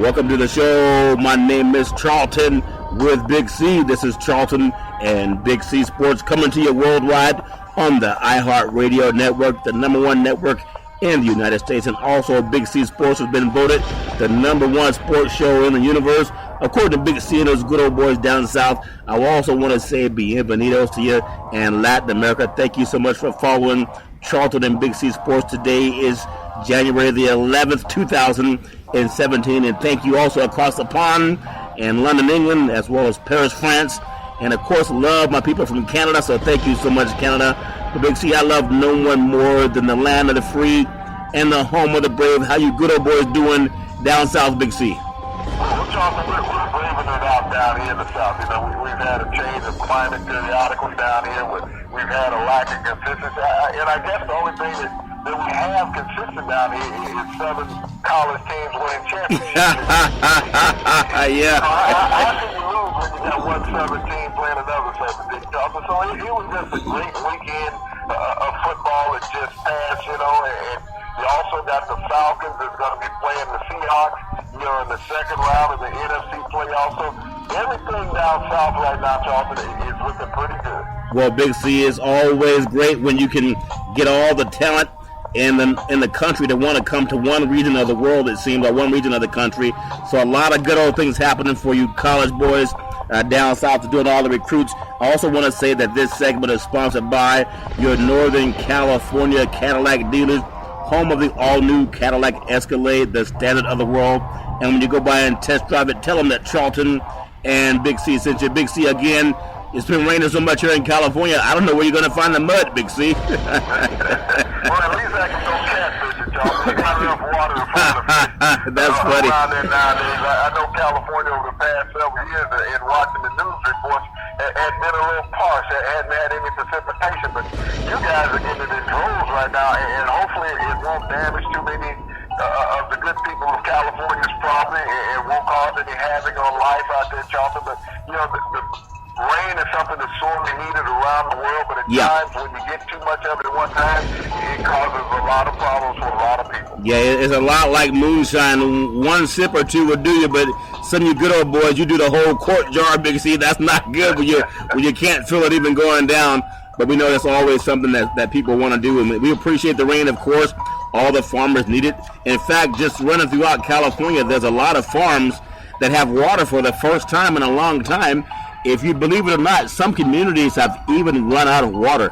Welcome to the show. My name is Charlton with Big C. This is Charlton and Big C Sports coming to you worldwide on the iHeartRadio network, the number one network in the United States. And also Big C Sports has been voted the number one sports show in the universe, according to Big C and those good old boys down south. I also want to say bienvenidos to you and Latin America. Thank you so much for following Charlton and Big C Sports. Today is January the 11th, 2017, and thank you also across the pond in London, England, as well as Paris, France, and of course love my people from Canada, so thank you so much, Canada. But Big C, I love no one more than the land of the free and the home of the brave. How you good old boys doing down south, Big C? Well, Charlton, we're braving it out down here in the south. You know, we've had a change of climate periodically down here. We've had a lack of consistency, and I guess the only thing that we have consistent down here is Southern college teams winning championships. Yeah. You know, how can you lose when you got one Southern team playing another Southern team? So it was just a great weekend of football that just passed, you know, and you also got the Falcons that's going to be playing the Seahawks, you know, in the second round of the NFC playoffs. So everything down south right now, Charlton, is looking pretty good. Well, Big C, is always great when you can get all the talent in the country to want to come to one region of the world, it seems, or one region of the country. So a lot of good old things happening for you college boys down south, doing all the recruits. I also want to say that this segment is sponsored by your Northern California Cadillac dealers, home of the all-new Cadillac Escalade, the standard of the world. And when you go by and test drive it, tell them that Charlton and Big C sent you. Big C, again, it's been raining so much here in California, I don't know where you're going to find the mud, Big C. Well, at least I can go catfishing, Charlton. You got enough water to find a fish. That's funny. Around there nowadays. I know California over the past several years and watching the news reports had been a little parse. It hadn't had any precipitation, but you guys are getting it in droves right now, and hopefully it won't damage too many of the good people of California's property. It won't cause any havoc on life out there, Charlton. But, you know, the rain is something that's sorely needed around the world, but at times when you get too much of it at one time, it causes a lot of problems for a lot of people. Yeah, it's a lot like moonshine. One sip or two will do you, but some of you good old boys, you do the whole quart jar, Big C. That's not good when you can't feel it even going down. But we know that's always something that people want to do, and we appreciate the rain, of course. All the farmers need it. In fact, just running throughout California, there's a lot of farms that have water for the first time in a long time. If you believe it or not, some communities have even run out of water,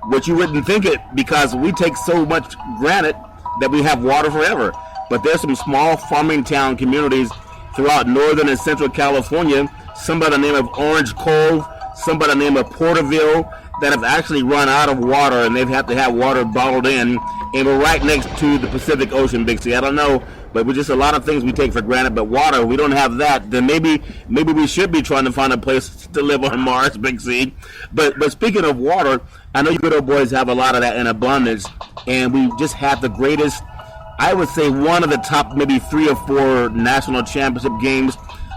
which you wouldn't think it because we take so much granted that we have water forever. But there's some small farming town communities throughout northern and central California, some by the name of Orange Cove, some by the name of Porterville, that have actually run out of water, and they've had to have water bottled in. And we're right next to the Pacific Ocean, Big C. I don't know, but we're just a lot of things we take for granted. But water, we don't have that. Then maybe we should be trying to find a place to live on Mars, Big C. But speaking of water, I know you good old boys have a lot of that in abundance, and we just had the greatest, I would say one of the top maybe 3 or 4 national championship games,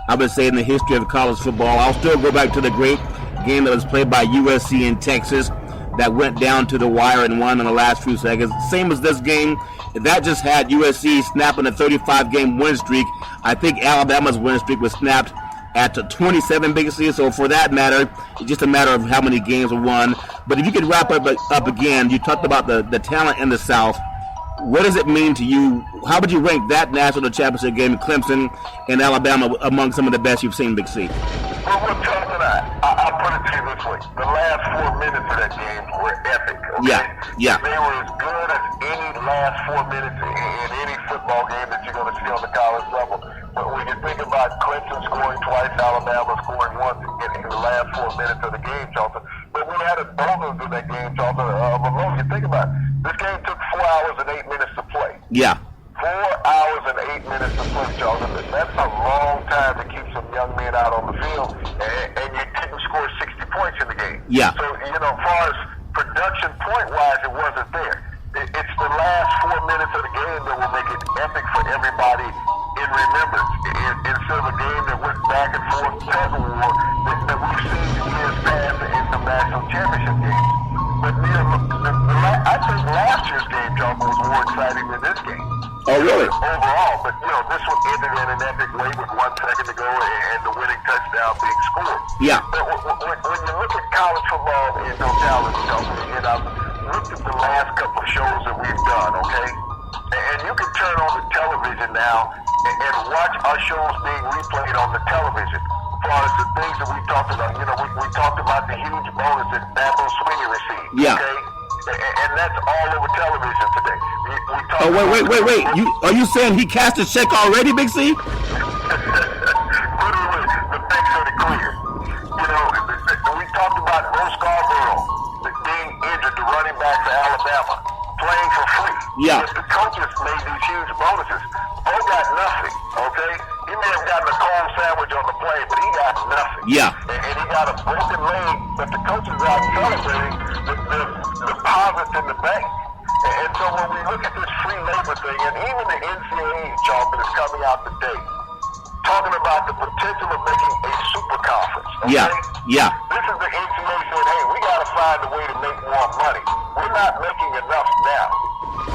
I would say, in the history of college football. I'll still go back to the great game that was played by USC in Texas that went down to the wire and won in the last few seconds. Same as this game. That just had USC snapping a 35-game win streak. I think Alabama's win streak was snapped at 27, Big C. So for that matter, it's just a matter of how many games were won. But if you could wrap up again, you talked about the talent in the South. What does it mean to you? How would you rank that national championship game, Clemson and Alabama, among some of the best you've seen, Big C? Well, Charlton, I put it to you this way. The last 4 minutes of that game were epic. Okay? Yeah. They were as good as any last 4 minutes in any football game that you're going to see on the college level. But when you think about Clemson scoring twice, Alabama scoring once in the last 4 minutes of the game, Charlton. But we had a bonus in that game, Charlton, of a low. You think about it. This game took 4 hours and 8 minutes to play. Yeah. 4 hours and 8 minutes to play, Charlton. That's a long time to keep some young men out on the field, and you didn't score 60 points in the game. Yeah. So, you know, as far as production point-wise, it wasn't there. It's the last 4 minutes of the game that will make it epic for everybody in remembrance. Instead of a game that went back and forth, tug-of-war, that we've seen in years past in some national championship games. But, I think last year's game, Charlton, was more exciting than this game. Oh, really? Overall, but, this one ended in an epic way. college football in totality, and I've looked at the last couple of shows that we've done, okay? And you can turn on the television now and watch our shows being replayed on the television. As far as the things that we talked about, we talked about the huge bonus that Dabo Swinney received, okay? And that's all over television today. We Oh, wait. Are you saying he cashed a check already, Big C? The banks are clear. We talked about Bo Scarborough being injured, the running back for Alabama, playing for free. Yeah. The coaches made these huge bonuses. Bo got nothing, okay? He may have gotten a cold sandwich on the plane, but he got nothing. Yeah. And he got a broken leg, but the coaches are celebrating the deposits in the bank. And so when we look at this free labor thing, and even the NCAA, Charlton, is coming out today, talking about the potential of making a super conference. Okay? Yeah. This is the NCAA saying, hey, we got to find a way to make more money. We're not making enough now.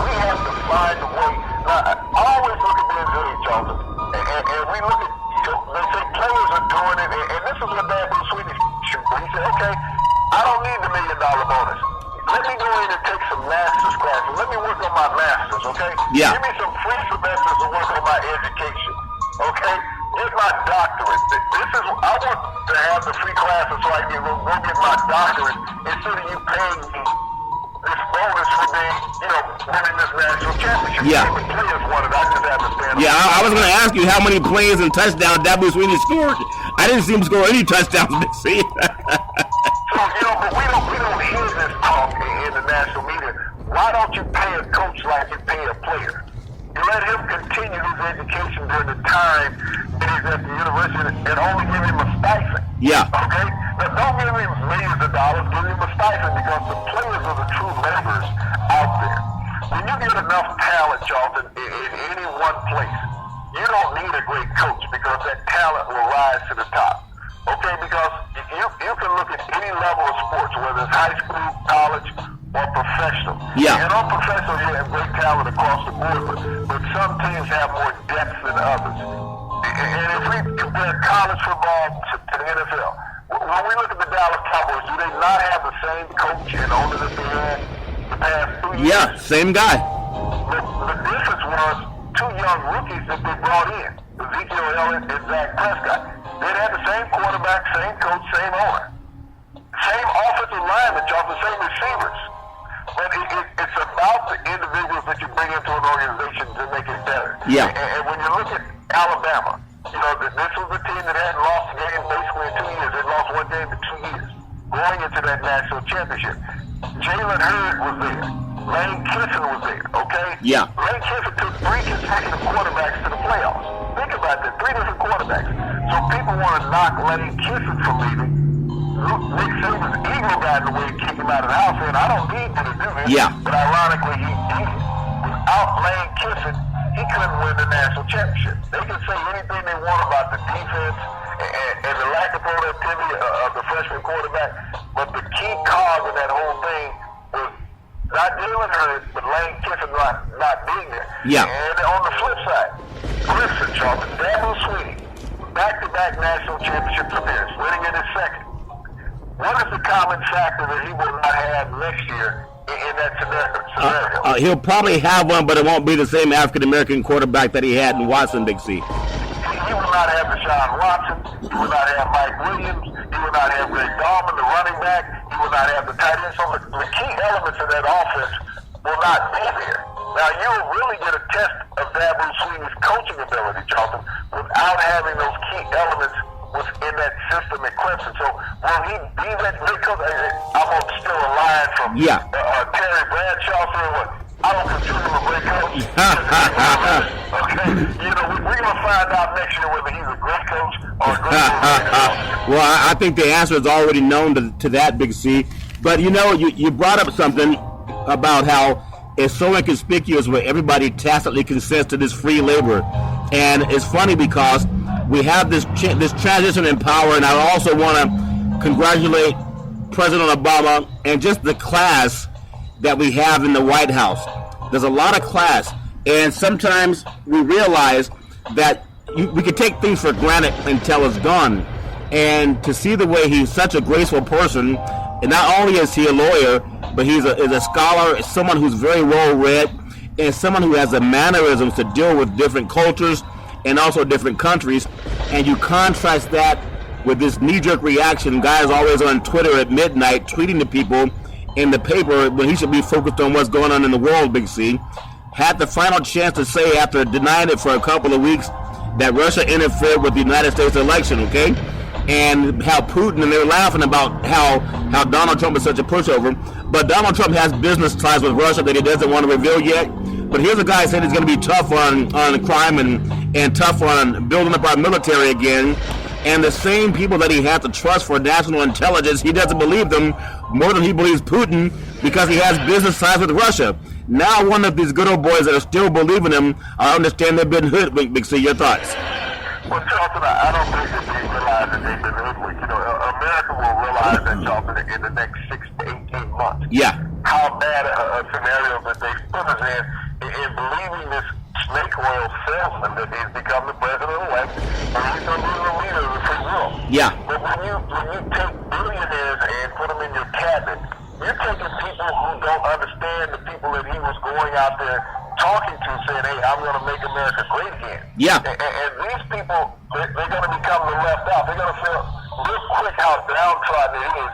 We have to find a way. Now, I always look at the NCAA, Charlton, and we look at, they say players are doing it, and this is what Dabo Swinney should do. He said, okay, I don't need the $1 million bonus. Let me go in and take some master's classes. Let me work on my master's, okay? Yeah. Give me some free semesters to work on my education, okay? Get my doctorate. I want to have the free classes so I can go get my doctorate instead of you paying me this bonus for me, winning this national championship. Yeah. The players want it. I just have to stand up. Yeah, I was going to ask you how many plays and touchdowns Dabo Swinney scored. I didn't see him score any touchdowns this season. So, but we don't hear this talk in the national media. Why don't you pay a coach like you pay a player? You let him continue his education during the time that he's at the university and only give him a stipend. Yeah. Okay? Now, don't give him millions of dollars, give him a stipend because the players are the true laborers out there. When you get enough talent, Charlton, in any one place, you don't need a great coach because that talent will rise to the top. Okay, because you can look at any level of sports, whether it's high school, college, or professional. Yeah. And on professional, you have great talent across the board, but some teams have more depth than others. And if we compare college football to the NFL, when we look at the Dallas Cowboys, do they not have the same coach and owner that they had the past 2 years? Yeah, same guy. The difference was two young rookies that they brought in, Ezekiel Elliott and Dak Prescott. They had the same quarterback, same coach, same owner. Same offensive lineman, the same receivers. But it's about the individuals that you bring into an organization to make it better. Yeah. And when you look at Alabama, this was a team that hadn't lost a game basically in 2 years. They lost one game in 2 years, going into that national championship. Jalen Hurd was there. Lane Kiffin was there, okay? Yeah. Lane Kiffin took 3 consecutive quarterbacks to the playoffs. Think about that, 3 different quarterbacks. So people want to knock Lane Kiffin from leaving. Nick Saban's ego got in the way and kicked him out of the house, saying, I don't need you to do this. Yeah. But ironically, he did. Without Lane Kiffin, he couldn't win the national championship. They can say anything they want about the defense and the lack of productivity of the freshman quarterback, but the key cause of that whole thing was not Jalen Hurd, but Lane Kiffin not being there. Yeah. And on the flip side, listen, Charlton, Dabo Swinney, back-to-back national championship appearance, winning in his second. What is the common factor that he will not have next year in that scenario? He'll probably have one, but it won't be the same African-American quarterback that he had in Watson, Big C. He will not have Deshaun Watson. He will not have Mike Williams. He will not have Greg Dahlman, the running back. He will not have the tight end. So the key elements of that offense will not be there. Now, you'll really get a test of Dabo Swinney's coaching ability, Charlton, without having those key elements within that system at Clemson. So will he be that great coach? I'm going to steal a line from Terry Bradshaw saying, what? I don't consider him a great coach. Okay, we're going to find out next year whether he's a great coach or a great coach. Well, I think the answer is already known to that, Big C. But you brought up something about how it's so inconspicuous where everybody tacitly consents to this free labor. And it's funny because we have this transition in power, and I also want to congratulate President Obama and just the class that we have in the White House. There's a lot of class, and sometimes we realize that we can take things for granted until it's gone. And to see the way he's such a graceful person, and not only is he a lawyer, but he's a scholar, someone who's very well read, and someone who has the mannerisms to deal with different cultures and also different countries. And you contrast that with this knee-jerk reaction. Guys always on Twitter at midnight tweeting to people in the paper when he should be focused on what's going on in the world, Big C. Had the final chance to say, after denying it for a couple of weeks, that Russia interfered with the United States election, okay? And how Putin, and they were laughing about how Donald Trump is such a pushover. But Donald Trump has business ties with Russia that he doesn't want to reveal yet. But here's a guy saying he's going to be tough on crime and tough on building up our military again. And the same people that he had to trust for national intelligence, he doesn't believe them more than he believes Putin because he has business ties with Russia. Now one of these good old boys that are still believing him, I understand they've been hoodwinked. Big C, your thoughts? Well, Charlton, I don't think that they realize that they've been hoodwinked. You know, America will realize that, Charlton, in the next 6 to 18 months. Yeah. How bad a scenario that they've put us in believing this snake oil salesman that he's become the president-elect, and he's going to be the leader of the free world. Yeah. But when you take billionaires and put them in your cabinet, you're taking people who don't understand the people that he was going out there talking to, saying, hey, I'm going to make America great again. Yeah. And these people, they're going to become the left out. They're going to feel real quick how downtrodden it is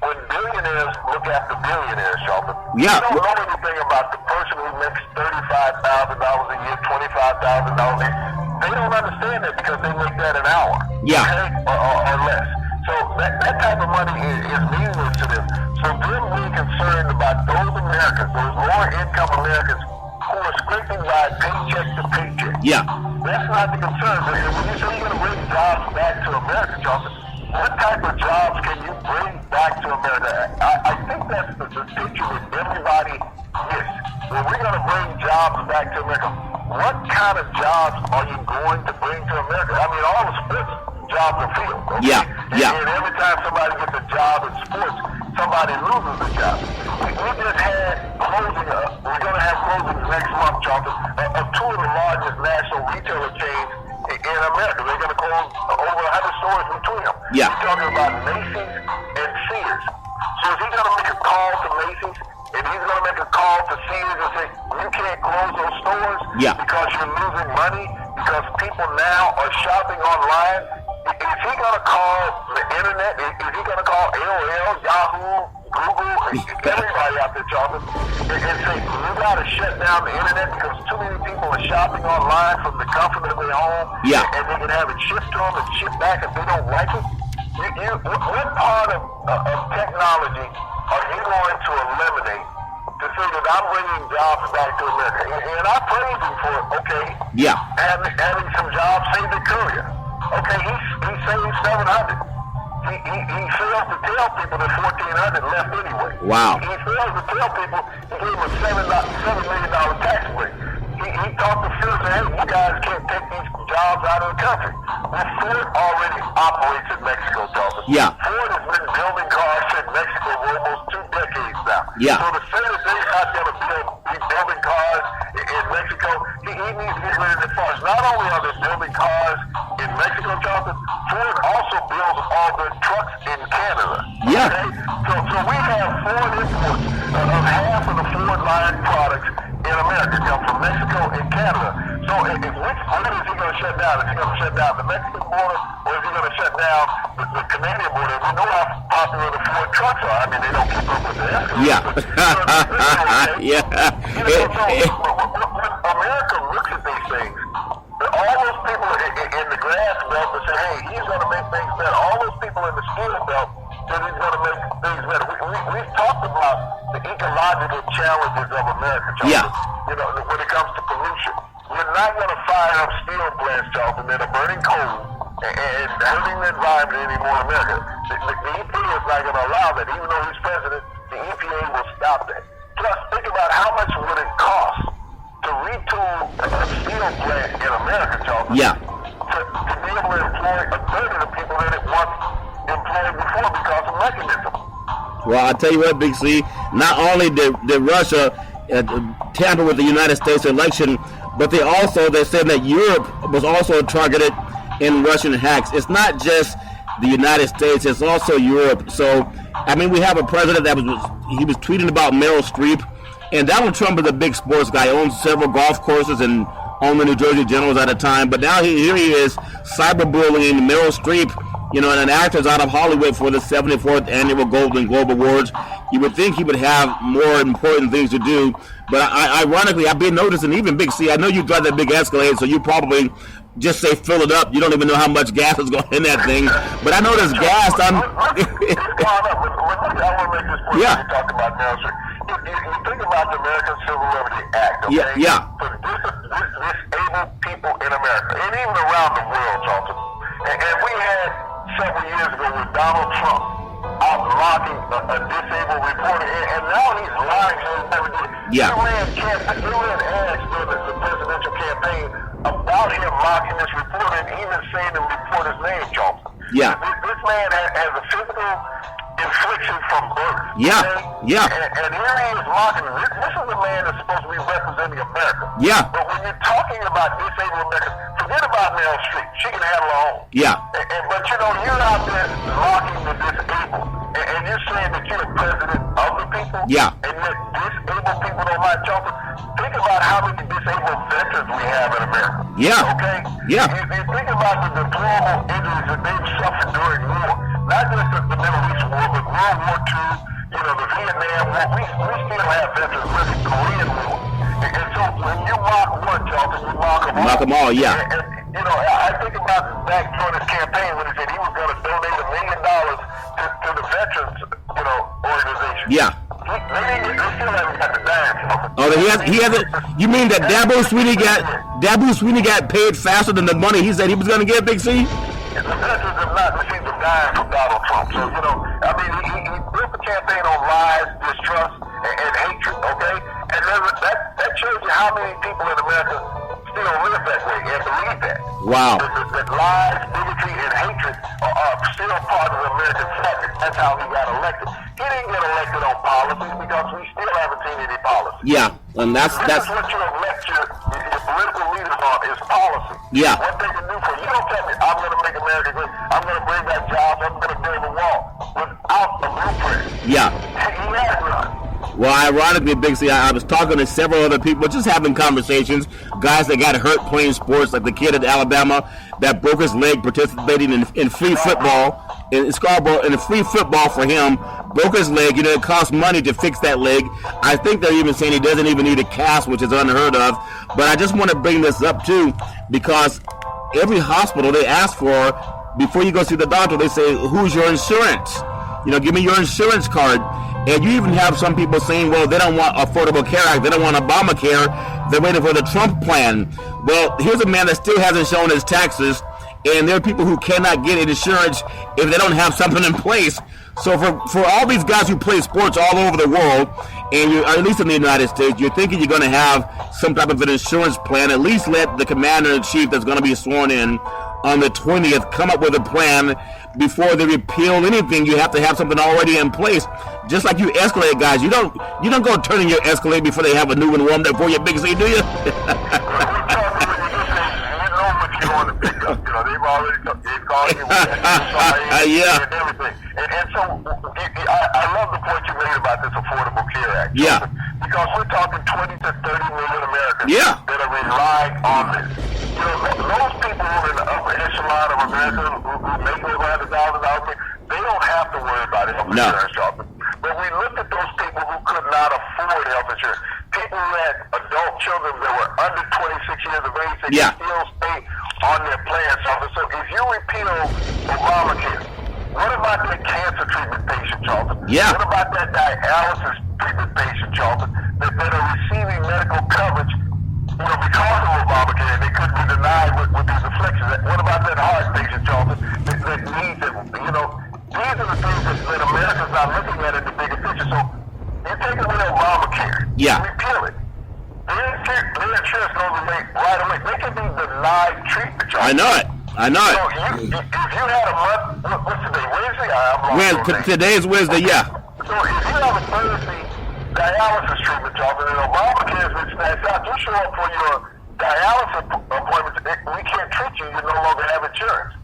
when billionaires look after billionaires, Charlton. Yeah. You don't know anything about the person who makes $35,000 a year, $25,000 a year. They don't understand that because they make that an hour. Yeah. Okay? Or less. So that type of money is meaningless to them. So them being concerned about those Americans, those lower income Americans who are scraping by paycheck to paycheck. Yeah. That's not the concern. When you say you're going to bring jobs back to America, Charlton, what type of jobs can you bring back to America? I think that's the picture that everybody missed. When we're going to bring jobs back to America, what kind of jobs are you going to bring to America? I mean, all the sports jobs are filled. Okay? Yeah. And every time somebody gets a job in sports, somebody loses a job. We just had closing. We're going to have closings next month, Charlton, of two of the largest national retailer chains in America. They're going to close over 100 stores between them. Yeah. We're talking about Macy's and Sears. So is he going to make a call to Macy's and he's going to make a call to Sears and say, you can't close those stores because you're losing money, because people now are shopping online? Is he going to call the internet? Is he going to call AOL, Yahoo, Google, everybody out there, Charlton, and say, you got to shut down the internet because too many people are shopping online from the comfort of their home, and they can have it shipped to them and shipped back if they don't like it? What part of technology are you going to eliminate to say that I'm bringing jobs back to America? And I praise him for it, okay? Yeah. Having some jobs saved the courier. Okay, he saved 700. He fails to tell people that 1,400 left anyway. Wow. He fails to tell people he gave them a $7 million tax break. He talked to Phil and said, hey, you guys can't take these jobs out of the country. Well, Ford already operates in Mexico, Charlton. Yeah. Ford has been building cars in Mexico for almost 2 decades now. Yeah. So to say that they're not going to be building cars in Mexico, he needs to get rid of the parts. Not only are they building cars in Mexico, Charlton, Ford also builds all their trucks in Canada. Yeah. Okay? So we have Ford imports of half of the Ford line products in America come from Mexico and Canada. So which border is he going to shut down? Is he going to shut down the Mexican border, or is he going to shut down the Canadian border? We know how popular the Ford trucks are. I mean, they don't keep up with the escalator. Yeah. When America looks at these things, all those people in the grass belt that say, hey, he's going to make things better. All those people in the steel belt that he's going to make things better. We've talked about the ecological challenges of America, Charlton. Yeah. You know, when it comes to pollution. We're not going to fire up steel plants, Charlton, that are burning coal and hurting the environment anymore in America. The EPA is not going to allow that. Even though he's president, the EPA will stop that. Plus, think about how much would it cost to retool a steel plant in America, Charlton. Yeah. To be able to employ a third of the people that it once employed before because of mechanism. Well, I'll tell you what, Big C, not only did Russia tamper with the United States election, but they said that Europe was also targeted in Russian hacks. It's not just the United States, it's also Europe. So, I mean, we have a president that was tweeting about Meryl Streep, and Donald Trump is a big sports guy, owns several golf courses and owned the New Jersey Generals at a time. But now here he is, cyberbullying Meryl Streep, and an actor's out of Hollywood for the 74th Annual Golden Globe Awards. You would think he would have more important things to do. But ironically, I've been noticing, even Big C, I know you drive that big Escalade, so you probably just say fill it up. You don't even know how much gas is going in that thing. But I know there's gas. I want to make this point. Yeah. You talked about Meryl Streep. You think about the American Civil Liberties Act, okay? Yeah. For disabled people in America, and even around the world, Charlton. And we had several years ago with Donald Trump out mocking a disabled reporter, and now he's lying to everybody. Yeah. He ran ads during the presidential campaign about him mocking this reporter and even saying the reporter's name, Charlton. Yeah. This man has a physical infliction from birth. Yeah. Okay? Yeah. And here he is mocking. This is a man that's supposed to be representing America. Yeah. But when you're talking about disabled Americans, forget about Meryl Streep. She can handle her own. Yeah. But you're out there mocking the disabled. And you're saying that you're the president of the people. Yeah. And that disabled people don't like Charlton. Think about how many disabled veterans we have in America. Yeah. Okay? Yeah. You think about the deplorable injuries that they've suffered during war. Not just the Middle East War, but World War II, the Vietnam War. We still have veterans living Korean War. And so when you mock one, Charlton, you mock them all. Mock them all, yeah. And I think about back during his campaign when he said he was going to donate $1 million to the veterans, organization. Yeah. They still haven't got the dime. Oh, he hasn't. You mean that Dabo Sweeney got paid faster than the money he said he was going to get, Big C? The veterans have not received a dime from Donald Trump. So, he built the campaign on lies, distrust, and hatred, okay? And that shows you how many people in America still live that way and believe that. Wow. That lies, bigotry, and hatred are still part of the American fabric. That's how he got elected. He didn't get elected on policies because we still haven't seen any policy. Yeah, and that's what you elect your political leaders on is policy. Yeah. What they can do for you. You don't tell me I'm going to make America great. I'm going to bring back jobs. I'm going to build a wall without a blueprint. Yeah. He has none. Well, ironically, Big C, I was talking to several other people, just having conversations, guys that got hurt playing sports, like the kid at Alabama that broke his leg participating in free football, in Scarborough, in free football for him, broke his leg. It cost money to fix that leg. I think they're even saying he doesn't even need a cast, which is unheard of. But I just want to bring this up, too, because every hospital they ask for, before you go see the doctor, they say, who's your insurance? Give me your insurance card. And you even have some people saying, well, they don't want Affordable Care Act. They don't want Obamacare. They're waiting for the Trump plan. Well, here's a man that still hasn't shown his taxes, and there are people who cannot get insurance if they don't have something in place. So for all these guys who play sports all over the world, and or at least in the United States, you're thinking you're going to have some type of an insurance plan. At least let the commander-in-chief that's going to be sworn in on the 20th come up with a plan before they repeal anything. You have to have something already in place. Just like you Escalade guys, you don't go turning your Escalade before they have a new one warmed up for you, Big C, do you? They've called you and everything. And so I love the point you made about this Affordable Care Act. Yeah. Because we're talking 20 to 30 million Americans that are relying on this. Those people who are in the upper echelon of America who make over $100,000, they don't have to worry about health insurance, Charlton. But we looked at those people who could not afford health insurance. People who had adult children that were under 26 years of age that can still stay on their plan, Charlton. So if you repeal Obamacare, what about that cancer treatment patient, Charlton? Yeah. What about that dialysis treatment patient, Charlton, that are receiving medical coverage, because of Obamacare, and they couldn't be denied with these afflictions? What about that heart patient, Charlton, that needs it? These are the things that America's not looking at in the bigger picture. So you take away Obamacare, repeal it. Their insurance goes away right away. They can be denied treatment, Charlton. I know it. So if you had a month, what's today, Wednesday? Today's Wednesday, yeah. So if you have a Thursday dialysis treatment, Charlton, and Obamacare has been snatched out, you show up for your dialysis appointment, we can't treat you, you no longer have insurance.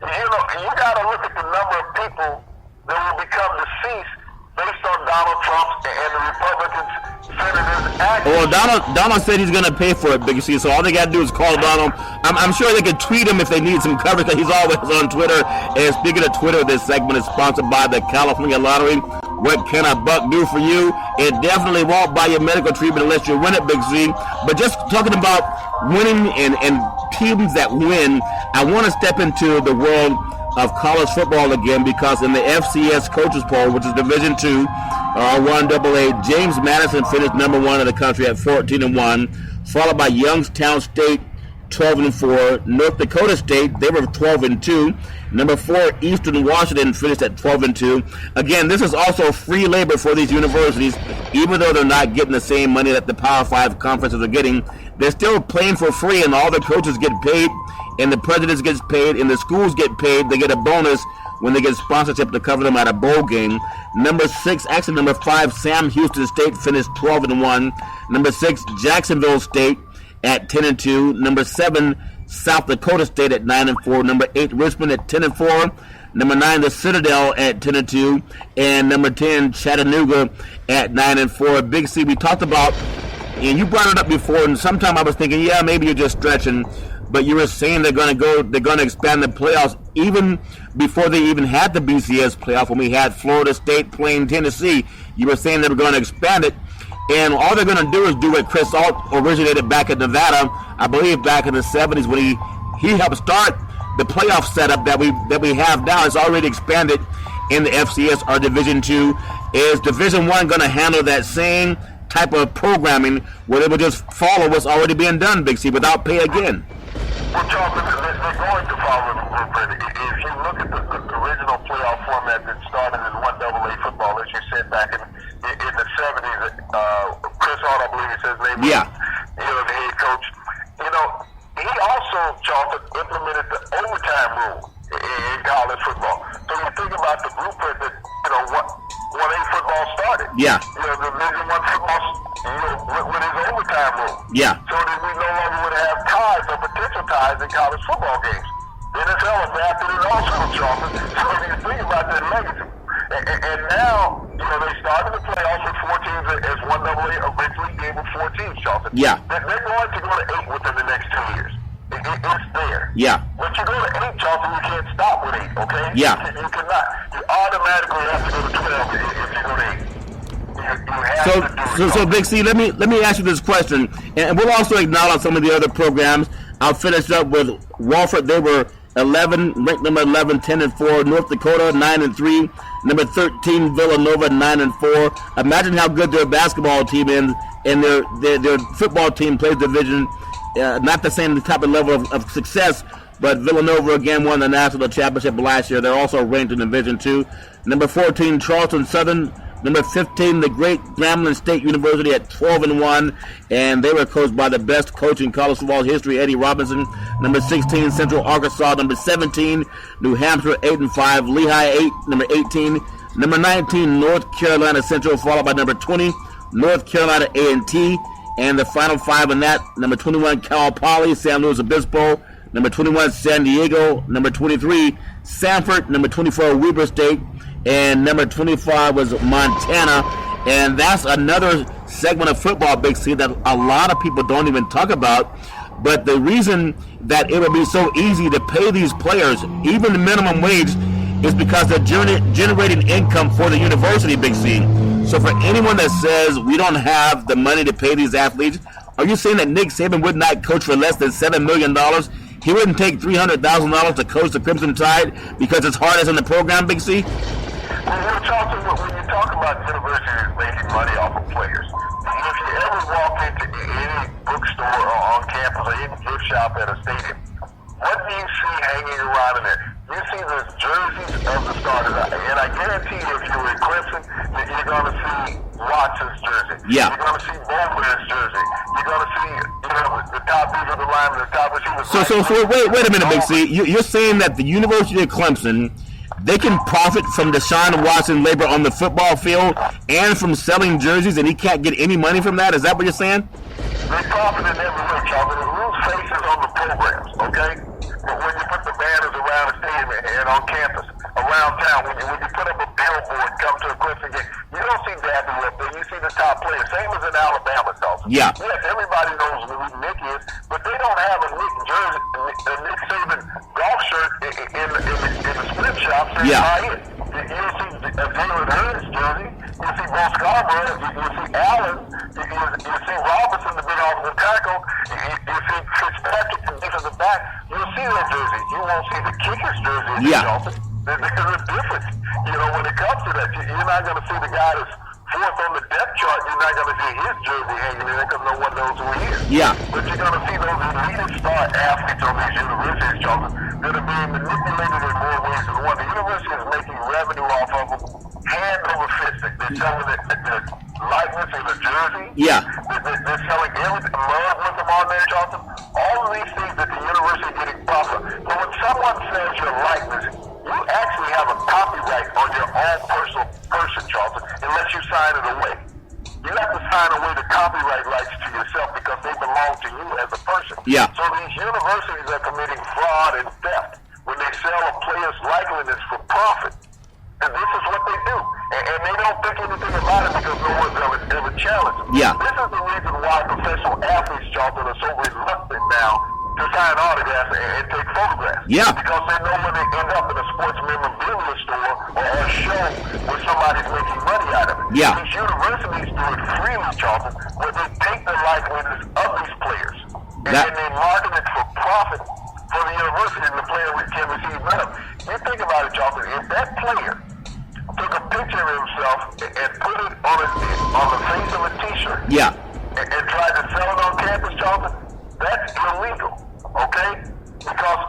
you got to look at the number of people that will become deceased based on Donald Trump and the Republicans, senators, actions. Well, Donald said he's going to pay for it, Big C. So all they got to do is call Donald. I'm sure they could tweet him if they need some coverage. He's always on Twitter. And speaking of Twitter, this segment is sponsored by the California Lottery. What can a buck do for you? It definitely won't buy you medical treatment unless you win it, Big C. But just talking about winning and teams that win, I want to step into the world of college football again, because in the FCS coaches poll, which is Division II, R1AA, James Madison finished number 1 in the country at 14-1, followed by Youngstown State 12-4, North Dakota State, they were 12-2. Number 4, Eastern Washington finished at 12-2. Again, this is also free labor for these universities, even though they're not getting the same money that the Power 5 conferences are getting. They're still playing for free, and all the coaches get paid, and the presidents get paid, and the schools get paid. They get a bonus when they get sponsorship to cover them at a bowl game. Number 5, Sam Houston State finished 12-1. Number 6, Jacksonville State at 10-2. Number 7, South Dakota State at 9-4. Number 8, Richmond at 10-4. Number 9, the Citadel at 10-2. And number 10, Chattanooga at 9-4. Big C, we talked about, and you brought it up before, and sometime I was thinking, yeah, maybe you're just stretching, but you were saying they're going to expand the playoffs even before they even had the BCS playoff. When we had Florida State playing Tennessee, you were saying they were going to expand it. And all they're going to do is do what Chris Ault originated back in Nevada, I believe back in the 70s, when he helped start the playoff setup that we have now. It's already expanded in the FCS or Division II. Is Division I going to handle that same type of programming where they will just follow what's already being done, Big C, without pay again? Well, Charles, they're going to follow the blueprint. If you look at the original playoff format that started in 1AA football, as you said, back in the 70s, Chris Ault, I believe he says his name was, the head coach. He also, Charles, implemented the overtime rule in college football. So you think about the blueprint that, 1A football started. Yeah. The Division I football, with his overtime rule. Yeah. So that we no longer would have ties or potential ties in college football games. The NFL adapted it also, Charles. So you think about that legacy. And now, they started the playoffs with 4 teams as 1AA originally gave with 4 teams, Charles. Yeah. They're going to go to 8 within the next 2 years. It's there. Yeah. But you go to 8, Charles, you can't stop with 8, okay? Yeah. You cannot. You automatically have to go to 12 if you go to 8. So Big C, let me ask you this question, and we'll also acknowledge some of the other programs. I'll finish up with Wofford. They were 11, ranked number 11, 10-4. North Dakota 9-3. Number 13, Villanova 9-4. Imagine how good their basketball team is, and their football team plays division. Not the same type of level of success, but Villanova again won the national championship last year. They're also ranked in Division II. Number 14, Charleston Southern. Number 15, the great Grambling State University at 12-1, and they were coached by the best coach in college football history, Eddie Robinson. Number 16, Central Arkansas. Number 17, New Hampshire 8-5, Lehigh 8. Number 18, number 19, North Carolina Central, followed by number 20, North Carolina A&T, and the final 5 in that: number 21, Cal Poly, San Luis Obispo. Number 21, San Diego. Number 23, Sanford. Number 24, Weber State. And number 25 was Montana. And that's another segment of football, Big C, that a lot of people don't even talk about. But the reason that it would be so easy to pay these players, even the minimum wage, is because they're generating income for the university, Big C. So for anyone that says we don't have the money to pay these athletes, are you saying that Nick Saban would not coach for less than $7 million? He wouldn't take $300,000 to coach the Crimson Tide because it's hard as in the program, Big C? When you talk about universities making money off of players, if you ever walk into any bookstore or on campus or any gift shop at a stadium, what do you see hanging around in there? You see the jerseys of the starters. And I guarantee you, if you were in Clemson, that you're going to see Watson's jersey. Yeah. You're going to see Bowman's jersey. You're going to see, the top defensive lineman, the top receivers. So wait a minute, Big C. You're saying that the University of Clemson, they can profit from Deshaun Watson labor on the football field and from selling jerseys, and he can't get any money from that? Is that what you're saying? They profit in every way, Charlie. The rules faces on the programs, okay? But when you put the banners around the stadium and on campus, around town. When you put up a billboard, come to a Clemson game, you don't see Dabney up there. You see the top players. Same as in Alabama, Tulsa. Yeah. Yes, everybody knows who Nick is, but they don't have a Nick jersey, a Nick Saban golf shirt in the script shop. Yeah. You'll see Jalen Hurts jersey. You'll see Bo Scarborough. You'll see Allen. You'll see Robinson, the big offensive tackle. You'll see Fitzpatrick, the defensive back. You'll see their jerseys. You won't see the kicker's jersey. Yeah. There's a difference, when it comes to that. You're not going to see the guy that's fourth on the depth chart. You're not going to see his jersey hanging in there because no one knows who he is. Yeah. But you're going to see those elite star athletes on these universities, Charles, that are being manipulated in more ways than one. The university is making revenue off of them hand over fist. They're selling the likeness in the jersey. Yeah. They're selling everything, love with them on there, Charlton. All of these things that the university is getting profit. But when someone sells your likeness, you actually have a copyright on your own personal person, Charlton, unless you sign it away. You have to sign away the copyright rights to yourself because they belong to you as a person. Yeah. So these universities are committing fraud and theft when they sell a player's likeness for profit. And this is what they do. And they don't think anything about it because no one's ever challenged them. Yeah. This is the reason why professional athletes, Charlton, are so reluctant now to sign autographs and take photographs. Yeah. Because they know when they end up in a sports memorabilia store or a show where somebody's making money out of it. Yeah. These universities do it freely, Charlton, where they take the likeness of these players and then they market it for profit for the university and the player can receive money. You think about it, Charlton, if that player took a picture of himself and put it on the face of a t-shirt Yeah. and tried to sell it on campus, Charlton, that's illegal, okay? Because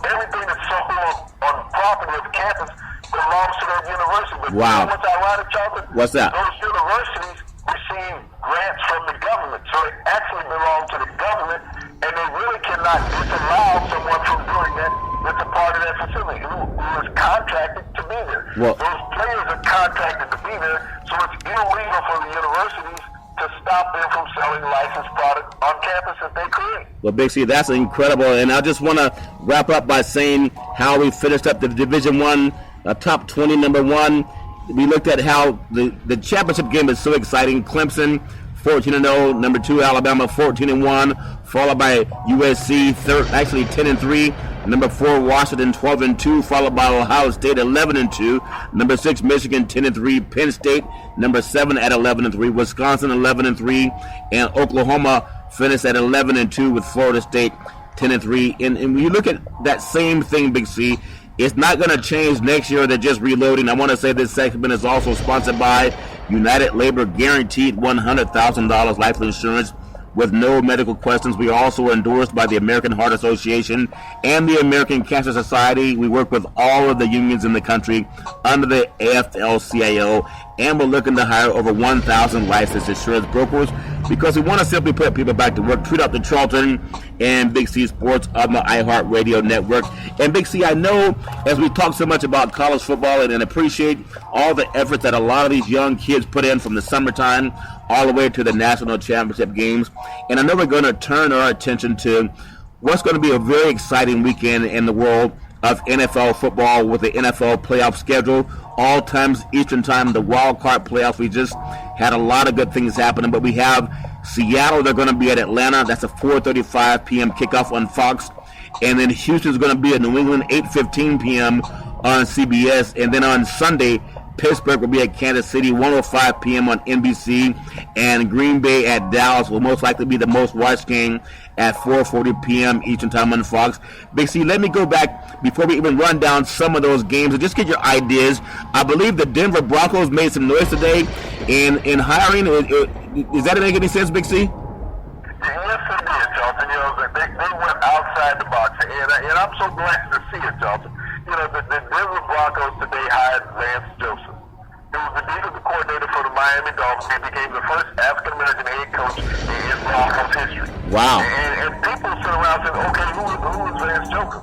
everything that's sold on property of campus belongs to that university. But Wow. you know what's ironic, Charlton? What's that? Those universities receive grants from the government, so they actually belong to the government, and they really cannot disallow someone from doing that that's a part of that facility who is contracted to be there. Well, those players are contracted to be there, so it's illegal for the universities to stop them from selling licensed product on campus that they create. Well, Big C, that's incredible. And I just want to wrap up by saying how we finished up the Division I top 20, number one. We looked at how the championship game is so exciting. Clemson, 14-0. Number 2, Alabama, 14-1. Followed by USC, 10-3. Number 4, Washington, 12-2. Followed by Ohio State, 11-2. Number 6, Michigan, 10-3. Penn State, number 7 at 11-3. Wisconsin, 11-3. And Oklahoma finished at 11-2 with Florida State, 10-3. And when you look at that same thing, Big C, it's not going to change next year. They're just reloading. I want to say this segment is also sponsored by United Labor Guaranteed $100,000 life insurance with no medical questions. We are also endorsed by the American Heart Association and the American Cancer Society. We work with all of the unions in the country under the AFL-CIO, and we're looking to hire over 1,000 licensed insurance brokers because we want to simply put people back to work. Tweet out the Charlton and Big C Sports on the iHeartRadio network. And Big C, I know as we talk so much about college football and appreciate all the efforts that a lot of these young kids put in from the summertime all the way to the national championship games. And I know we're going to turn our attention to what's going to be a very exciting weekend in the world of NFL football with the NFL playoff schedule. All times Eastern time, the wild card playoffs. We just had a lot of good things happening, but we have Seattle. They're going to be at Atlanta. That's a 4:35 p.m. kickoff on Fox. And then Houston's going to be at New England, 8:15 p.m. on CBS. And then on Sunday, Pittsburgh will be at Kansas City, 1:05 p.m. on NBC, and Green Bay at Dallas will most likely be the most watched game at 4:40 p.m. Eastern time on Fox. Big C, let me go back before we even run down some of those games and just get your ideas. I believe the Denver Broncos made some noise today in hiring. Does that make any sense, Big C? Yes, it did, Charlton. They went outside the box, and I'm so glad to see it, Charlton. The Denver Broncos today hired Lance Joseph. He was the defensive coordinator for the Miami Dolphins. He became the first African-American head coach in Broncos history. Wow. And people sit around and say, okay, who is Lance Joseph?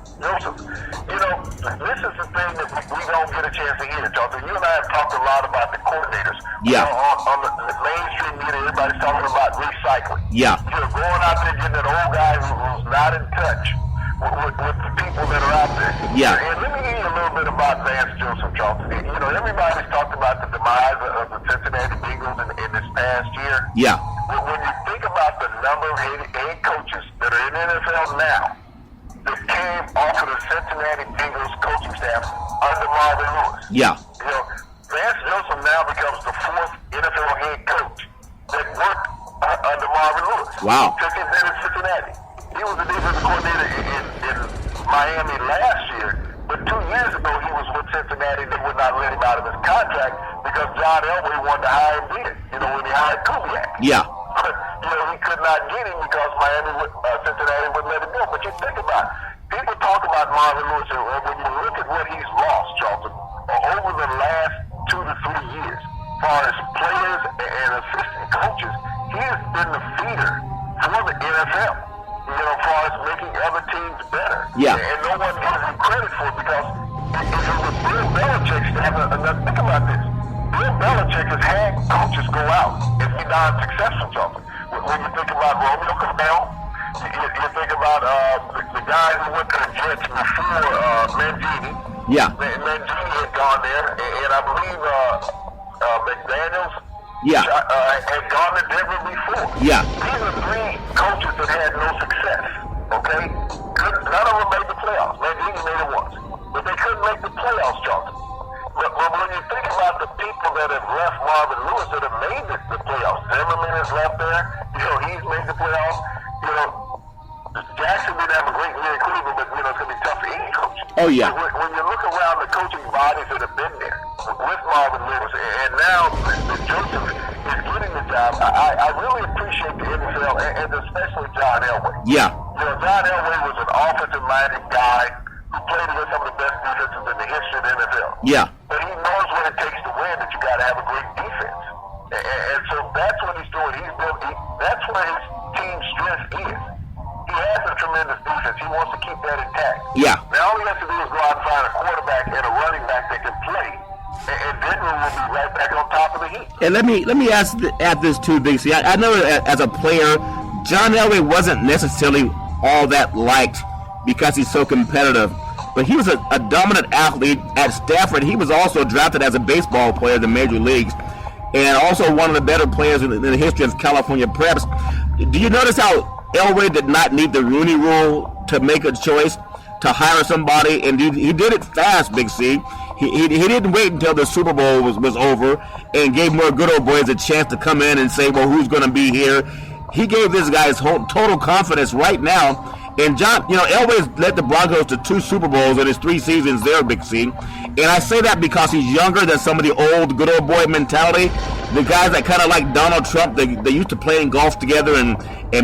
This is the thing that we don't get a chance to hear, Charlton. You and I have talked a lot about the coordinators. Yeah. On the mainstream media, everybody's talking about recycling. Yeah. Going out there getting that old guy who's not in touch with the people that are out there. Yeah. And let me give you a little bit about Vance Joseph, Charlton. You know, everybody's talked about the demise of the Cincinnati Bengals in this past year. Yeah. When you think about the number of head coaches that are in the NFL now that came off of the Cincinnati Bengals coaching staff under Marvin Lewis. Yeah. You know, Vance Joseph now becomes the fourth NFL head coach that worked under Marvin Lewis. Wow. Since he's been in Cincinnati. He was the defensive coordinator in Miami last year, but 2 years ago he was with Cincinnati. They would not let him out of his contract because John Elway wanted to hire him then, you know, when he hired Kubiak. Yeah. You know, he could not get him because Cincinnati wouldn't let him go. But you think about it. People talk about Marvin Lewis, and when you look at what he's lost, Charlton, over the last 2 to 3 years, as far as players and assistant coaches, he has been the feeder for the NFL, you know, as far as making other teams better. Yeah. And no one gives him credit for it because if it was Bill Belichick's staff, think about this. Bill Belichick has had coaches go out and be non-successful, Charlton. When you think about Romeo Cabell, you think about the guy who went to the Jets before Mangini. Yeah. Mangini had gone there, and I believe McDaniels had gone to Denver before. Yeah. These are 3 coaches that had no success, okay? None of them made the playoffs. Mangini made it once. But they couldn't make the playoffs, Charlton. But when you think about the people that have left Marvin Lewis that have made the playoffs, Zimmerman has left there. You know, he's made the playoffs. You know, Jackson didn't have a great year in Cleveland, but, you know, it's going to be tough for any coach. Oh, yeah. When you look around the coaching bodies that have been there with Marvin Lewis, and now that Joseph is getting the job, I really appreciate the NFL, and especially John Elway. Yeah. You know, John Elway was an offensive-minded guy who played against some of the best defenses in the history of the NFL. Yeah. But he knows what it takes to win, that you got to have a great defense. And so that's what he's doing. That's where his team's strength is. He has a tremendous defense. He wants to keep that intact. Yeah. Now all he has to do is go out and find a quarterback and a running back that can play, and Denver will be right back on top of the heat. And let me add this too, Big C. I know as a player, John Elway wasn't necessarily all that liked because he's so competitive. But he was a dominant athlete at Stafford. He was also drafted as a baseball player in the major leagues, and also one of the better players in the history of California preps. Do you notice how Elway did not need the Rooney Rule to make a choice to hire somebody, and he did it fast, Big C. He didn't wait until the Super Bowl was over and gave more good old boys a chance to come in and say, well, who's going to be here? He gave this guy his whole total confidence right now. And John, you know, Elway's led the Broncos to 2 Super Bowls in his 3 seasons there, Big C. And I say that because he's younger than some of the old good old boy mentality. The guys that kind of like Donald Trump, they used to playing golf together and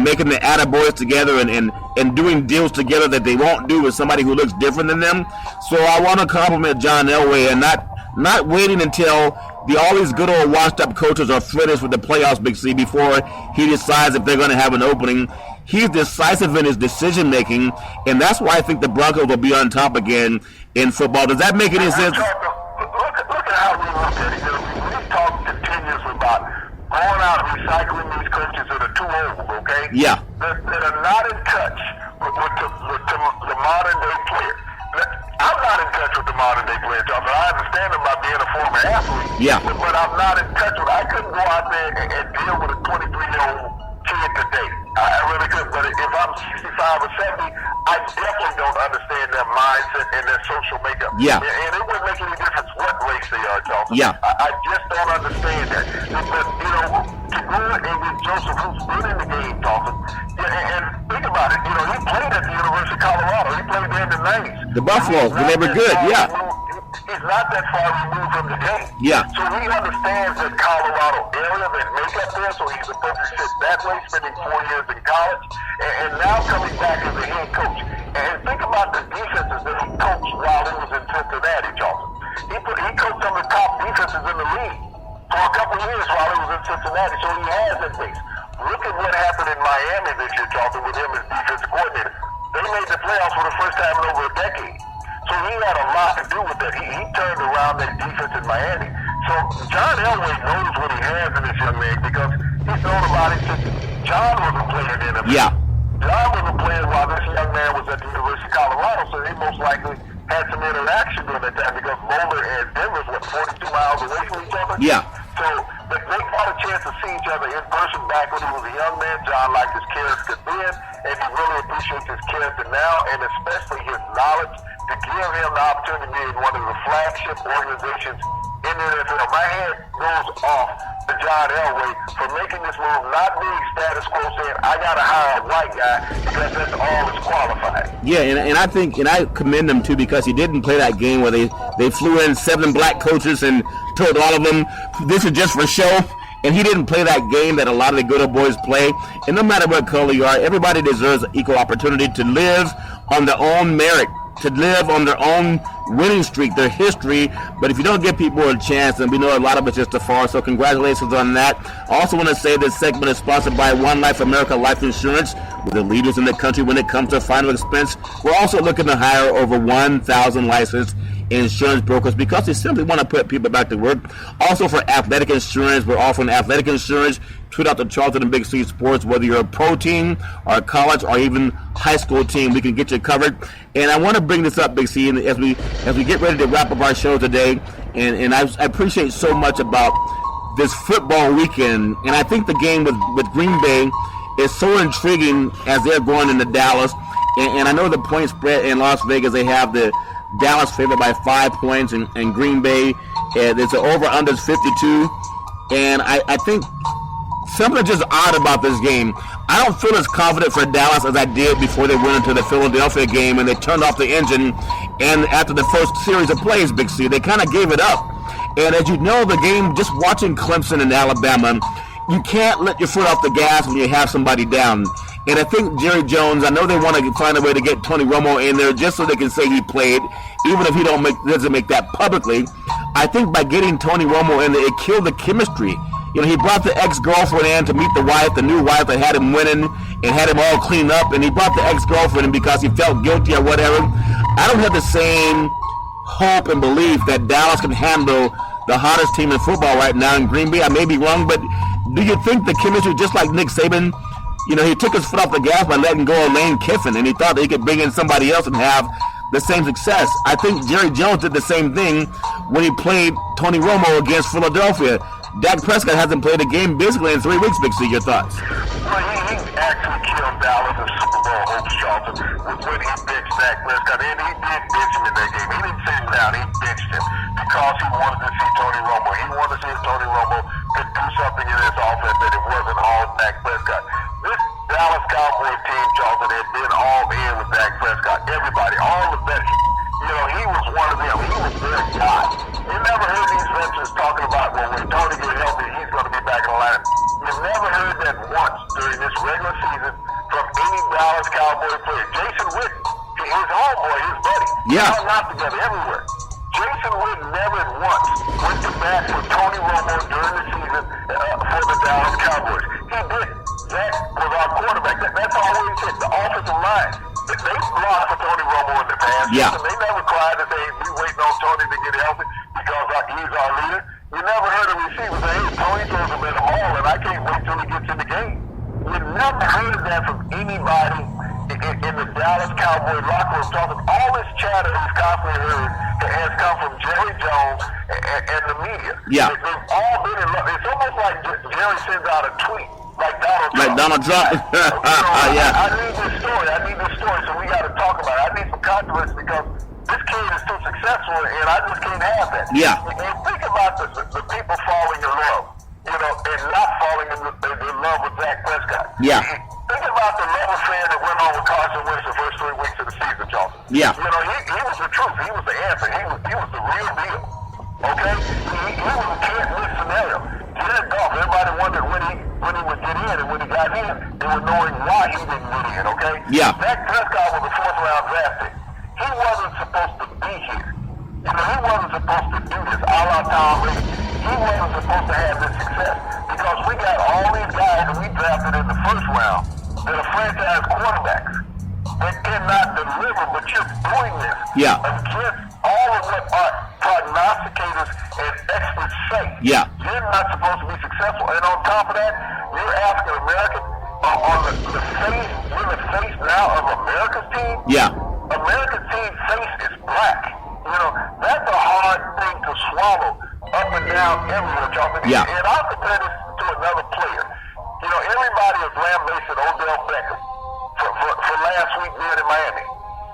making the attaboys together and doing deals together that they won't do with somebody who looks different than them. So I want to compliment John Elway and not waiting until all these good old washed-up coaches are finished with the playoffs, Big C, before he decides if they're going to have an opening. He's decisive in his decision-making, and that's why I think the Broncos will be on top again in football. Does that make any sense? Look at how we look at it. We talk continuously about going out and recycling these coaches that are too old, okay? Yeah. That are not in touch with the modern-day player. I'm not in touch with the modern-day player, John, but I understand them by being a former athlete. Yeah. But I'm not in touch with. I couldn't go out there and deal with a 23-year-old kid today. I really couldn't. But if I'm 65 or 70, I definitely don't understand their mindset and their social makeup. Yeah. And it wouldn't make any difference what race they are, Charlton. Yeah. I just don't understand that. But, you know, to go and get Joseph, who's been in the game, Charlton, and think about it. You know, he played at the University of Colorado. He played there in the 90s. The Buffaloes, when they were good, yeah. He's not that far removed from the game. Yeah. So he understands the Colorado area, that makeup there, so he's supposed to sit that way, spending 4 years in college, and now coming back as a head coach. And think about the defenses that he coached while he was in Cincinnati, Charlton. He coached some of the top defenses in the league for a couple of years while he was in Cincinnati, so he has that base. Look at what happened in Miami this year, Charlton, with him as defensive coordinator. They made the playoffs for the first time in over a decade. So he had a lot to do with that. He turned around that defense in Miami. So John Elway knows what he has in this young man because he's known about it since John was a player in the NFL. Yeah. John wasn't playing while this young man was at the University of Colorado, so they most likely had some interaction during that time because Boulder and Denver's, 42 miles away from each other? Yeah. So they got a chance to see each other in person back when he was a young man. John liked his character then, and he really appreciates his character now, and especially his knowledge to give him the opportunity to be in one of the flagship organizations in the NFL. My hand goes off to John Elway for making this move, not being status quo, saying, I got to hire a white guy because that's all that's qualified. Yeah, and I think, and I commend him too, because he didn't play that game where they flew in 7 black coaches and told all of them, this is just for show. And he didn't play that game that a lot of the good old boys play. And no matter what color you are, everybody deserves equal opportunity to live on their own merit, to live on their own winning streak, their history. But if you don't give people a chance, and we know a lot of it's just a farce, so congratulations on that. I also want to say this segment is sponsored by One Life America Life Insurance. We're the leaders in the country when it comes to final expense. We're also looking to hire over 1,000 licensed insurance brokers because they simply want to put people back to work. Also for athletic insurance, we're offering athletic insurance. Tweet out to Charlton and Big C Sports, whether you're a pro team or a college or even high school team, we can get you covered. And I want to bring this up, Big C, as we get ready to wrap up our show today, and I appreciate so much about this football weekend, and I think the game with Green Bay is so intriguing as they're going into Dallas, and I know the point spread in Las Vegas, they have the Dallas favored by 5 points, and Green Bay, it's an over-under 52, and I think something just odd about this game. I don't feel as confident for Dallas as I did before they went into the Philadelphia game and they turned off the engine, and after the first series of plays, Big C, they kind of gave it up. And as you know, the game, just watching Clemson and Alabama, you can't let your foot off the gas when you have somebody down. And I think Jerry Jones, I know they want to find a way to get Tony Romo in there just so they can say he played, even if he doesn't make that publicly. I think by getting Tony Romo in there, it killed the chemistry. You know, he brought the ex-girlfriend in to meet the wife, the new wife that had him winning and had him all cleaned up, and he brought the ex-girlfriend in because he felt guilty or whatever. I don't have the same hope and belief that Dallas can handle the hottest team in football right now in Green Bay. I may be wrong, but do you think the chemistry, just like Nick Saban, you know, he took his foot off the gas by letting go of Lane Kiffin, and he thought that he could bring in somebody else and have the same success. I think Jerry Jones did the same thing when he played Tony Romo against Philadelphia. Dak Prescott hasn't played a game basically in 3 weeks, Big C. Your thoughts? Well, he actually killed Dallas in Super Bowl hopes, Charlton, when he benched Dak Prescott. And he did bench him in that game. He didn't sit him down. He benched him because he wanted to see Tony Romo. He wanted to see if Tony Romo could do something in this offense that it wasn't all Dak Prescott. This Dallas Cowboys team, Charlton, had been all in with Dak Prescott. Everybody, all the veterans. You know, he was one of them. He was their guy. You never heard these veterans talking about, well, when Tony gets healthy, he's going to be back in the lineup. You never heard that once during this regular season from any Dallas Cowboy player. Jason Witten, his homeboy, his buddy, yeah, they hung out together everywhere. Jason Witten never once went to bat for Tony Romo during the season for the Dallas Cowboys. He didn't. That was our quarterback. That's always it. The offensive line. They blocked for Tony Romo in the past. Yeah. They never cried that we waiting on Tony to get healthy because he's our leader. You never heard a receiver say, hey, Tony throws him in the hole and I can't wait till he gets in the game. You never heard that from anybody in the Dallas Cowboy locker room talking. All this chatter he's constantly heard has come from Jerry Jones and the media. Yeah. They've all been in love. It's almost like Jerry sends out a tweet. Like Donald Trump. Yeah. I need this story, so we got to talk about it. I need some controversy because this kid is too successful, and I just can't have that. Yeah. And think about the people falling in love, you know, and not falling in love with Dak Prescott. Yeah. Think about the love affair that went on with Carson Wentz the first 3 weeks of the season, Charles. Yeah. You know, he was the truth. He was the answer. He was the real deal. Okay? He was a can't-miss scenario. Jared Goff, everybody wondered when he would get in, and when he got in, they were knowing why he didn't get in, okay? Yeah. Dak Prescott was a 4th-round draft pick. He wasn't supposed to be here. You know, he wasn't supposed to do this, a la Tom Brady. He wasn't supposed to have this success because we got all these guys that we drafted in the 1st round that are franchise quarterbacks that cannot deliver, but you're doing this against all of what our prognosticators and experts say. Yeah. You're not supposed to be successful. And on top of that, you're African American on the face, in the face now of America's team. Yeah. America's team face is black. You know, that's a hard thing to swallow up and down everywhere, Charles. Yeah. And I'll compare this to another player. You know, everybody is lambasting Odell Beckham for last week being in Miami.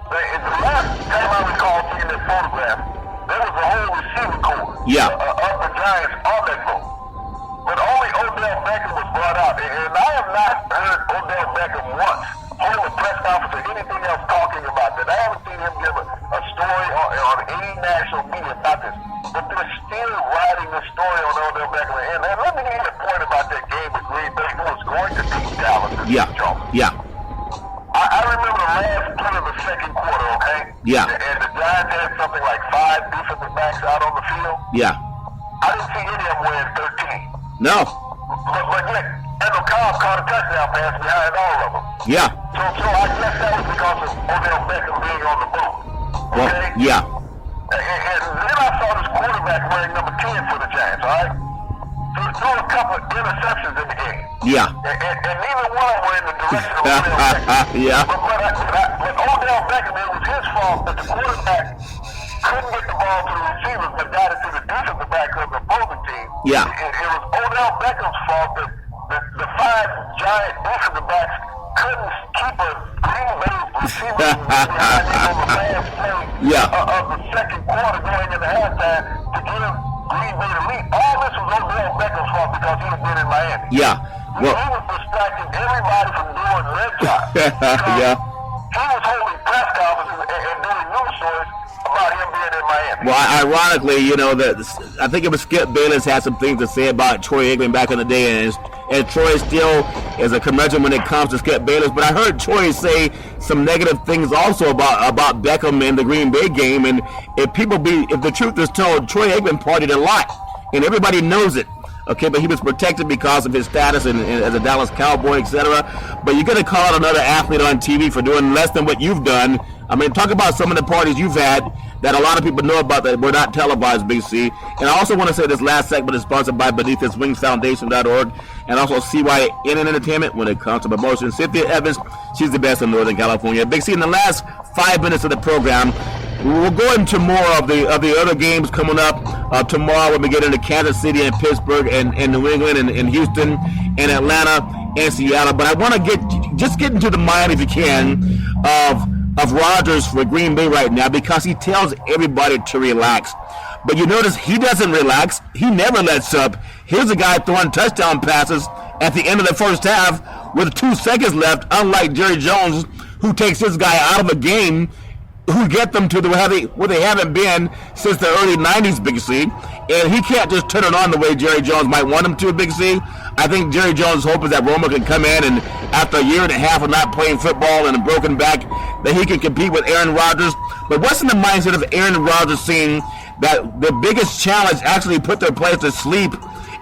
The last time I recall seeing that photograph, there was a whole receiving corps of the Giants on that boat. But only Odell Beckham was brought out. And I have not heard Odell Beckham once hold a press conference or anything else talking about that. I haven't seen him give a story on any national media about this. But they're still writing the story on Odell Beckham. And let me give you a point about that game with Green Bay, who was going to beat Dallas. Yeah. I remember the last play of the second quarter, okay? Yeah. And the Giants had something like 5 defensive backs out on the field. Yeah. I didn't see any of them wearing 13. No. But yet, Randall Cobb caught a touchdown pass behind all of them. Yeah. So I guess that was because of Odell Beckham being on the boat. Okay? Well, yeah. And then I saw this quarterback wearing number 10 for the Giants, all right? So he threw a couple of interceptions in the game. Yeah. And neither one were in the direction of Odell Beckham. Yeah. But Odell Beckham, it was his fault that the quarterback couldn't get the ball to the receivers, but got it to the defensive back of the opposing team. Yeah. It was Odell Beckham's fault that the 5 giant defensive backs couldn't keep a Green Bay receiver behind him on the last play of the second quarter going into halftime to give Green Bay the lead. All this was Odell Beckham's fault because he had been in Miami. Yeah. Well, he was distracting everybody from doing their job. Yeah. He was holding press conferences and doing news stories about him being in Miami. Well, ironically, you know, I think it was Skip Bayless had some things to say about Troy Aikman back in the day, and Troy still is a curmudgeon when it comes to Skip Bayless. But I heard Troy say some negative things also about Beckham in the Green Bay game. And if the truth is told, Troy Aikman partied a lot, and everybody knows it. Okay, but he was protected because of his status and as a Dallas Cowboy, etc. But you're going to call out another athlete on TV for doing less than what you've done. I mean, talk about some of the parties you've had that a lot of people know about that were not televised, Big C. And I also want to say this last segment is sponsored by BeneathHisWingsFoundation.org and also CYN Entertainment when it comes to promotion. Cynthia Evans, she's the best in Northern California. Big C, in the last 5 minutes of the program, we'll go into more of the other games coming up tomorrow when we get into Kansas City and Pittsburgh and New England and Houston and Atlanta and Seattle. But I want to get into the mind, if you can, of Rodgers for Green Bay right now, because he tells everybody to relax. But you notice he doesn't relax. He never lets up. Here's a guy throwing touchdown passes at the end of the first half with 2 seconds left, unlike Jerry Jones, who takes this guy out of a game, who get them to where they haven't been since the early 90s, Big C. And he can't just turn it on the way Jerry Jones might want him to, Big C. I think Jerry Jones' hope is that Romo can come in and after a year and a half of not playing football and a broken back, that he can compete with Aaron Rodgers. But what's in the mindset of Aaron Rodgers seeing that the biggest challenge actually put their players to sleep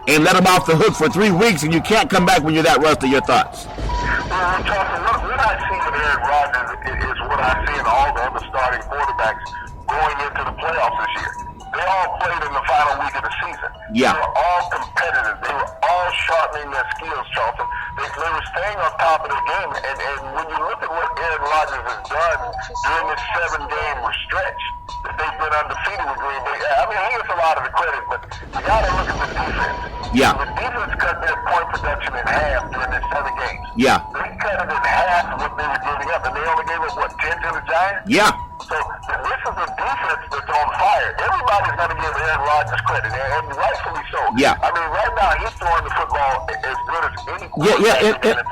and let them off the hook for 3 weeks, and you can't come back when you're that rusty? Your thoughts? Well, Charles, what I see with Aaron Rodgers is what I see in all the other starting quarterbacks going into the playoffs this year. They all played in the final week of the season. Yeah. They were all competitive. They were all sharpening their skills, Charlton. They were staying on top of the game. And when you look at what Aaron Rodgers has done during this 7-game stretch that they've been undefeated with Green Bay, I mean, he gets a lot of the credit, but you got to look at the defense. Yeah. The defense cut their point production in half during these 7 games. Yeah. They cut it in half of what they were giving up, and they only gave up, 10 to the Giants? Yeah. So this is a defense that's on fire. Everybody's going to give Aaron Rodgers credit, and rightfully so. Yeah. I mean, right now he's throwing the football as good as any.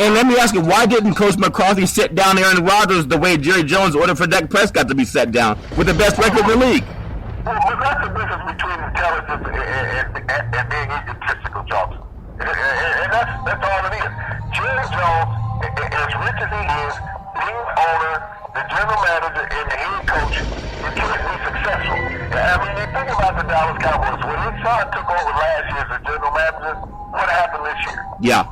And let me ask you, why didn't Coach McCarthy sit down Aaron Rodgers the way Jerry Jones ordered for Dak Prescott to be set down with the best record in the league? Well, that's the difference between intelligence and being egotistical, Johnson. And that's all it is. Jerry Jones, as rich as he is, being the owner, the general manager, and the head coach, you can't be successful. I mean, you think about the Dallas Cowboys. When his son took over last year as the general manager, what happened this year? Yeah.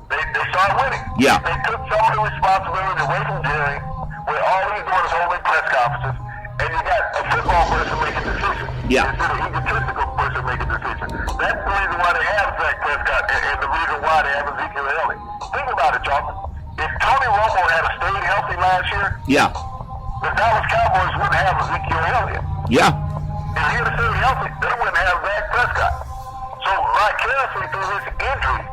They started winning. Yeah. They took some of the responsibility away from Jerry, where all he's doing is holding press conferences, and you got a football person making decisions. Yeah. Instead of an egotistical person making decisions. That's the reason why they have Dak Prescott, and the reason why they have Ezekiel Elliott. Think about it, Charlton. If Tony Romo had a last year? Yeah. The Dallas Cowboys wouldn't have Ezekiel Elliott. Yeah. If he had stayed healthy, they wouldn't have Dak Prescott. So vicariously through his injury,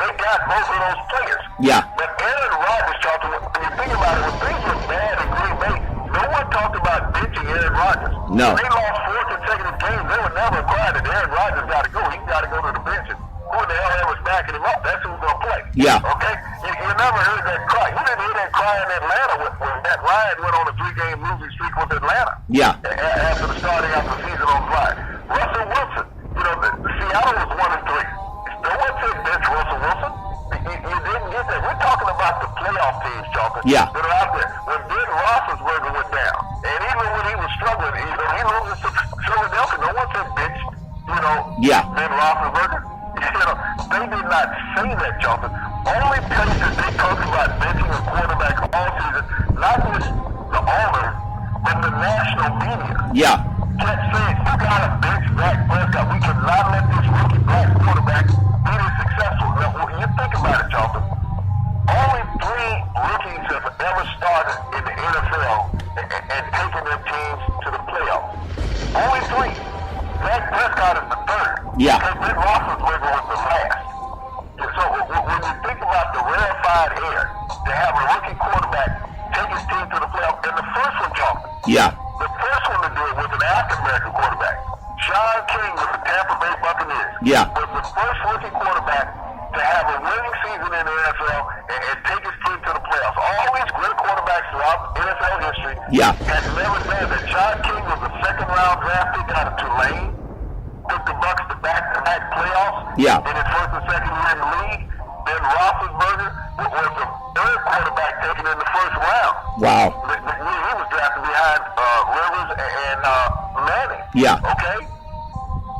they got both of those players. Yeah. But Aaron Rodgers, Charlton, when you think about it, when things were bad in Green Bay, no one talked about benching Aaron Rodgers. No. When they lost 4 consecutive games, they would never cry that Aaron Rodgers got to go. He got to go to the bench. And who the hell ever backing him up? That's who's going to play. Yeah. Okay? You never heard that cry. You didn't hear that cry in Atlanta when Matt Ryan went on a 3-game losing streak with Atlanta. Yeah. After the starting of the season on Friday. Russell Wilson, Seattle was 1-3. No one said bench Russell Wilson. You didn't get that. We're talking about the playoff teams, Charlton. Yeah. That are out there. When Ben Roethlisberger went down, and even when he was struggling, he loses to Philadelphia. No one said bench, Yeah. Ben Roethlisberger. They did not say that, Charlton. Only places they talked about benching a quarterback all season, not just the owner, but the national media. Yeah. Kept saying, you got to bench Dak Prescott. We cannot let this rookie black quarterback be this successful. Now, when you think about it, Charlton, only 3 rookies have ever started in the NFL and taken their teams to the playoffs. Only 3. Dak Prescott is the 3rd. Yeah. Because Ben Roethlisberger was the last. So when you think about the rarefied air, to have a rookie quarterback take his team to the playoffs, and the first one, Charlton. Yeah. The first one to do it was an African-American quarterback. Sean King with the Tampa Bay Buccaneers. Yeah. Was the first rookie quarterback to have a winning season in the NFL and take his team to the playoffs. All these great quarterbacks throughout NFL history had never done that. Sean King was a second-round draft pick out of Tulane. Took the Bucs to back-to-back playoffs in his first and second year in the league. Ben Roethlisberger was the 3rd quarterback taken in the first round. Wow. He was drafted behind Rivers and Manning. Yeah. Okay?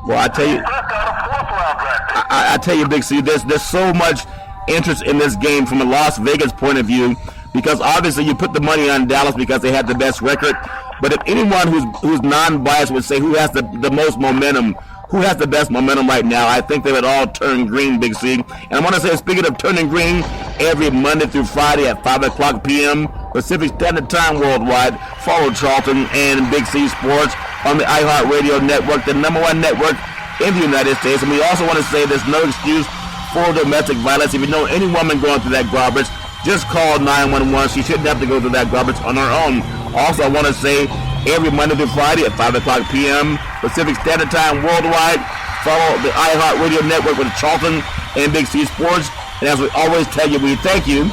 Well, I tell you, I tell you, Big C, there's so much interest in this game from a Las Vegas point of view, because obviously you put the money on Dallas because they had the best record. But if anyone who's non-biased would say who has the most momentum, who has the best momentum right now, I think they would all turn green, Big C. And I want to say, speaking of turning green, every Monday through Friday at 5 o'clock p.m. Pacific Standard Time worldwide, follow Charlton and Big C Sports on the iHeartRadio network, the #1 network in the United States. And we also want to say there's no excuse for domestic violence. If you know any woman going through that garbage, just call 911. She shouldn't have to go through that garbage on her own. Also, I want to say every Monday through Friday at 5 o'clock p.m. Pacific Standard Time worldwide, follow the iHeartRadio network with Charlton and Big C Sports. And as we always tell you, we thank you,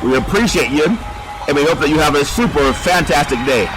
we appreciate you, and we hope that you have a super fantastic day.